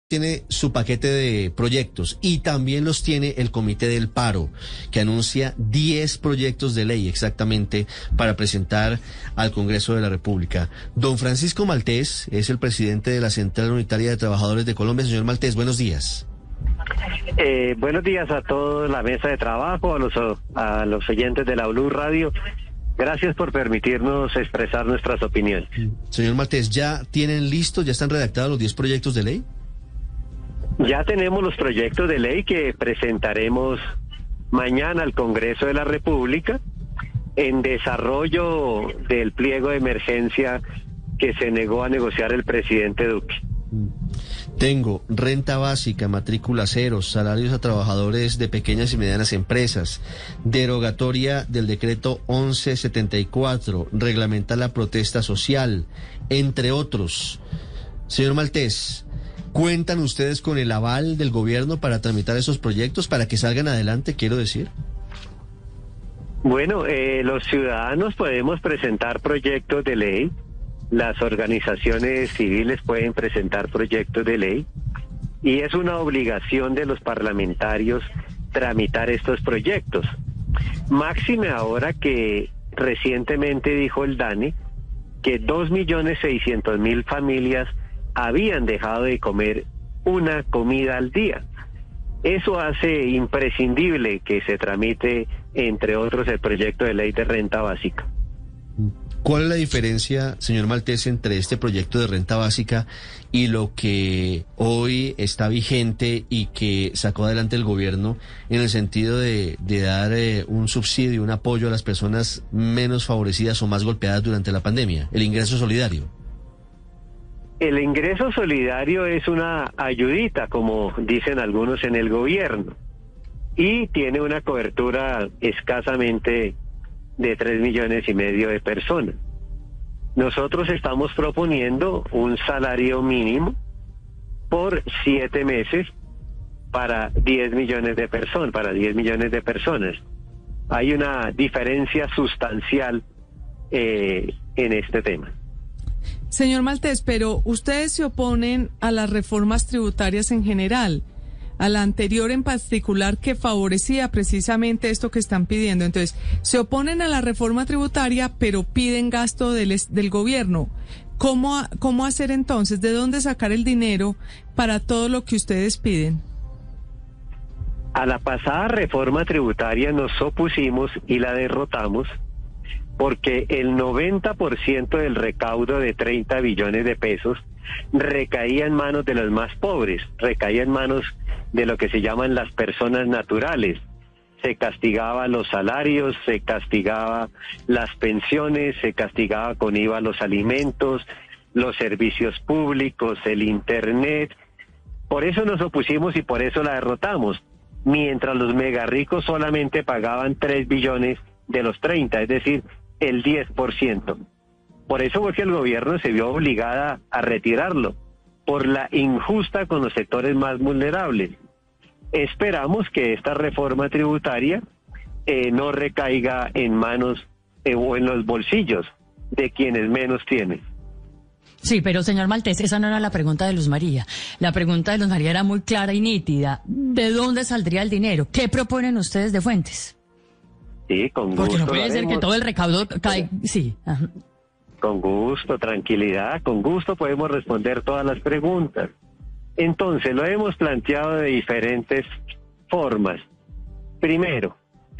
Tiene su paquete de proyectos y también los tiene el Comité del Paro, que anuncia 10 proyectos de ley exactamente para presentar al Congreso de la República. Don Francisco Maltés es el presidente de la Central Unitaria de Trabajadores de Colombia. Señor Maltés, buenos días. Buenos días a toda la mesa de trabajo, a los oyentes de la Blue Radio. Gracias por permitirnos expresar nuestras opiniones. Señor Maltés, ¿ya tienen listos, ya están redactados los 10 proyectos de ley? Ya tenemos los proyectos de ley que presentaremos mañana al Congreso de la República en desarrollo del pliego de emergencia que se negó a negociar el presidente Duque. Tengo renta básica, matrícula cero, salarios a trabajadores de pequeñas y medianas empresas, derogatoria del decreto 1174, reglamenta la protesta social, entre otros. Señor Maltés, ¿cuentan ustedes con el aval del gobierno para tramitar esos proyectos, para que salgan adelante, quiero decir? Bueno, los ciudadanos podemos presentar proyectos de ley, las organizaciones civiles pueden presentar proyectos de ley, y es una obligación de los parlamentarios tramitar estos proyectos. Máxime ahora que recientemente dijo el DANE que 2.600.000 familias habían dejado de comer una comida al día. Eso hace imprescindible que se tramite, entre otros, el proyecto de ley de renta básica. ¿Cuál es la diferencia, señor Maltés, entre este proyecto de renta básica y lo que hoy está vigente y que sacó adelante el gobierno en el sentido de dar un subsidio, un apoyo a las personas menos favorecidas o más golpeadas durante la pandemia, el ingreso solidario? El ingreso solidario es una ayudita, como dicen algunos en el gobierno, y tiene una cobertura escasamente de 3,5 millones de personas. Nosotros estamos proponiendo un salario mínimo por 7 meses para 10 millones de personas, Hay una diferencia sustancial en este tema. Señor Maltés, pero ustedes se oponen a las reformas tributarias en general, a la anterior en particular que favorecía precisamente esto que están pidiendo. Entonces, se oponen a la reforma tributaria, pero piden gasto del gobierno. ¿Cómo hacer entonces? ¿De dónde sacar el dinero para todo lo que ustedes piden? A la pasada reforma tributaria nos opusimos y la derrotamos, porque el 90% del recaudo de 30 billones de pesos recaía en manos de los más pobres, recaía en manos de lo que se llaman las personas naturales. Se castigaba los salarios, se castigaba las pensiones, se castigaba con IVA los alimentos, los servicios públicos, el internet. Por eso nos opusimos y por eso la derrotamos, mientras los megarricos solamente pagaban 3 billones de los 30, es decir, el 10%. Por eso fue que el gobierno se vio obligada a retirarlo, por la injusta con los sectores más vulnerables. Esperamos que esta reforma tributaria no recaiga en manos o en los bolsillos de quienes menos tienen. Sí, pero señor Maltés, esa no era la pregunta de Luz María. La pregunta de Luz María era muy clara y nítida. ¿De dónde saldría el dinero? ¿Qué proponen ustedes de fuentes? Sí, con gusto. Porque no puede ser que todo el recaudo caiga. Sí. Ajá. Con gusto, tranquilidad, con gusto podemos responder todas las preguntas. Entonces, lo hemos planteado de diferentes formas. Primero,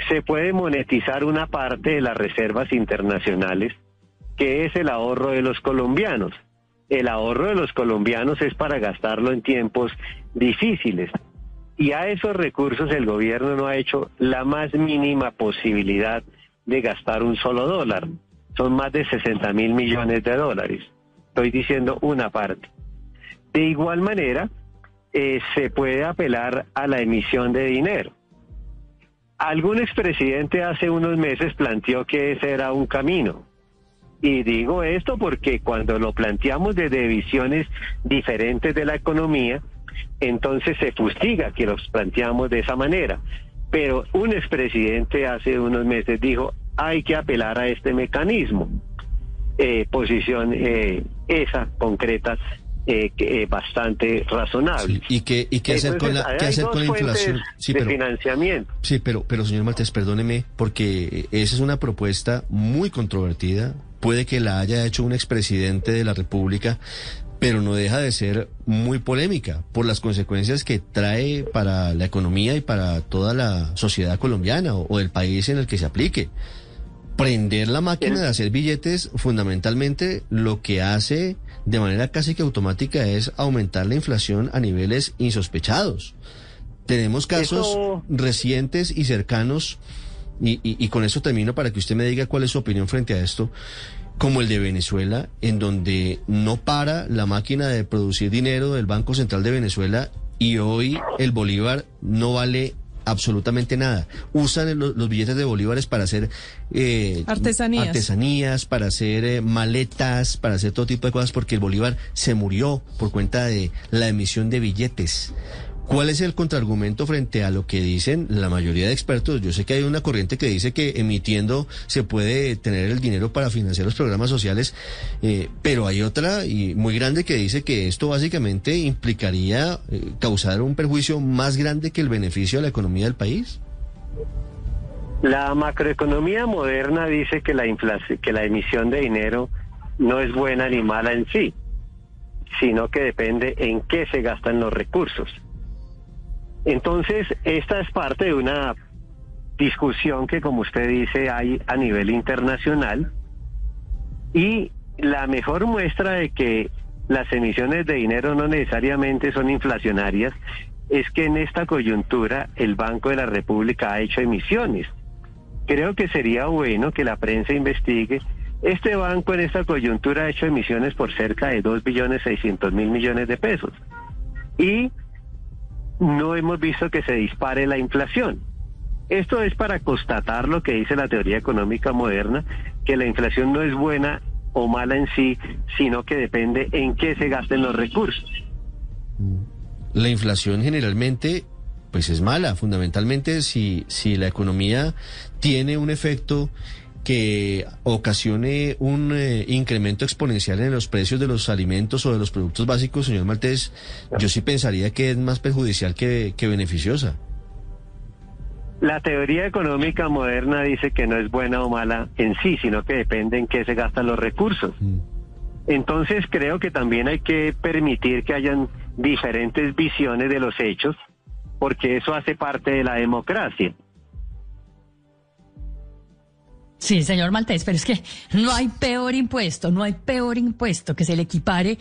se puede monetizar una parte de las reservas internacionales, que es el ahorro de los colombianos. El ahorro de los colombianos es para gastarlo en tiempos difíciles. Y a esos recursos el gobierno no ha hecho la más mínima posibilidad de gastar un solo dólar. Son más de 60.000 millones de dólares. Estoy diciendo una parte. De igual manera, se puede apelar a la emisión de dinero. Algún expresidente hace unos meses planteó que ese era un camino. Y digo esto porque cuando lo planteamos desde visiones diferentes de la economía, entonces se fustiga que los planteamos de esa manera. Pero un expresidente hace unos meses dijo, hay que apelar a este mecanismo. Posición esa concreta bastante razonable. Sí, ¿y qué hacer con la inflación? Sí, de financiamiento. Sí, pero señor Maltés, perdóneme, porque esa es una propuesta muy controvertida. Puede que la haya hecho un expresidente de la República, pero no deja de ser muy polémica por las consecuencias que trae para la economía y para toda la sociedad colombiana o del país en el que se aplique. Prender la máquina de hacer billetes, fundamentalmente lo que hace de manera casi que automática es aumentar la inflación a niveles insospechados. Tenemos casos recientes y cercanos, y con eso termino para que usted me diga cuál es su opinión frente a esto, como el de Venezuela, en donde no para la máquina de producir dinero del Banco Central de Venezuela y hoy el bolívar no vale absolutamente nada. Usan los billetes de bolívares para hacer artesanías, para hacer maletas, para hacer todo tipo de cosas, porque el bolívar se murió por cuenta de la emisión de billetes. ¿Cuál es el contraargumento frente a lo que dicen la mayoría de expertos? Yo sé que hay una corriente que dice que emitiendo se puede tener el dinero para financiar los programas sociales, pero hay otra y muy grande que dice que esto básicamente implicaría causar un perjuicio más grande que el beneficio a la economía del país. La macroeconomía moderna dice que la emisión de dinero no es buena ni mala en sí, sino que depende en qué se gastan los recursos. Entonces, esta es parte de una discusión que, como usted dice, hay a nivel internacional, y la mejor muestra de que las emisiones de dinero no necesariamente son inflacionarias es que en esta coyuntura el Banco de la República ha hecho emisiones. Creo que sería bueno que la prensa investigue. Este banco en esta coyuntura ha hecho emisiones por cerca de 2.600.000.000.000 de pesos. Y no hemos visto que se dispare la inflación. Esto es para constatar lo que dice la teoría económica moderna, que la inflación no es buena o mala en sí, sino que depende en qué se gasten los recursos. La inflación generalmente pues es mala, fundamentalmente si la economía tiene un efecto que ocasione un incremento exponencial en los precios de los alimentos o de los productos básicos, señor Maltés, yo sí pensaría que es más perjudicial que beneficiosa. La teoría económica moderna dice que no es buena o mala en sí, sino que depende en qué se gastan los recursos. Entonces creo que también hay que permitir que hayan diferentes visiones de los hechos, porque eso hace parte de la democracia. Sí, señor Maltés, pero es que no hay peor impuesto que se le equipare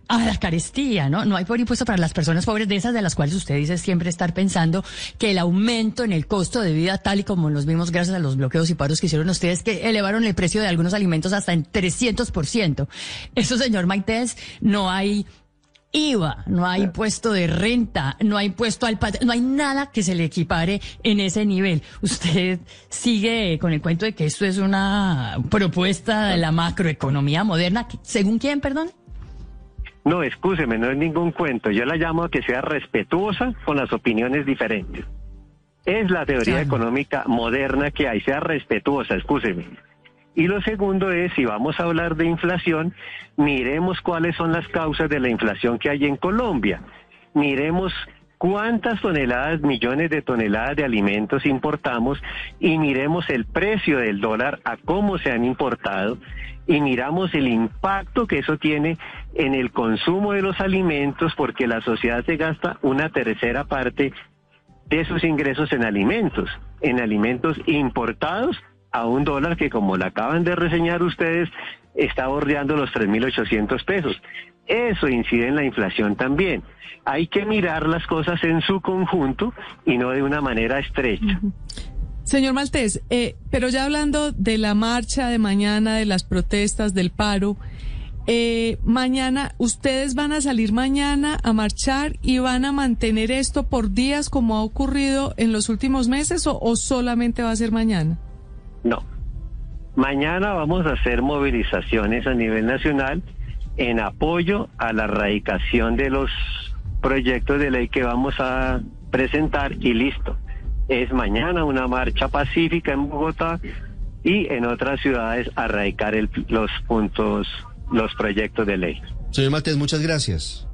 a la carestía, ¿no? No hay peor impuesto para las personas pobres, de esas de las cuales usted dice siempre estar pensando que el aumento en el costo de vida, tal y como los vimos gracias a los bloqueos y paros que hicieron ustedes, que elevaron el precio de algunos alimentos hasta en 300%. Eso, señor Maltés, no hay IVA, no hay impuesto de renta, no hay impuesto al no hay nada que se le equipare en ese nivel. Usted sigue con el cuento de que esto es una propuesta de la macroeconomía moderna, ¿según quién, perdón? No, excúseme, no es ningún cuento. Yo la llamo a que sea respetuosa con las opiniones diferentes. Es la teoría económica moderna que hay, sea respetuosa, excúseme. Y lo segundo es, si vamos a hablar de inflación, miremos cuáles son las causas de la inflación que hay en Colombia. Miremos cuántas toneladas, millones de toneladas de alimentos importamos y miremos el precio del dólar a cómo se han importado y miramos el impacto que eso tiene en el consumo de los alimentos, porque la sociedad se gasta una tercera parte de sus ingresos en alimentos importados a $1 que, como lo acaban de reseñar ustedes, está bordeando los 3.800 pesos. Eso incide en la inflación también. Hay que mirar las cosas en su conjunto y no de una manera estrecha. Señor Maltés, pero ya hablando de la marcha de mañana, de las protestas, del paro, mañana, ¿ustedes van a salir mañana a marchar y van a mantener esto por días como ha ocurrido en los últimos meses o solamente va a ser mañana? No. Mañana vamos a hacer movilizaciones a nivel nacional en apoyo a la erradicación de los proyectos de ley que vamos a presentar y listo. Es mañana una marcha pacífica en Bogotá y en otras ciudades a erradicar los proyectos de ley. Señor Maltés, muchas gracias.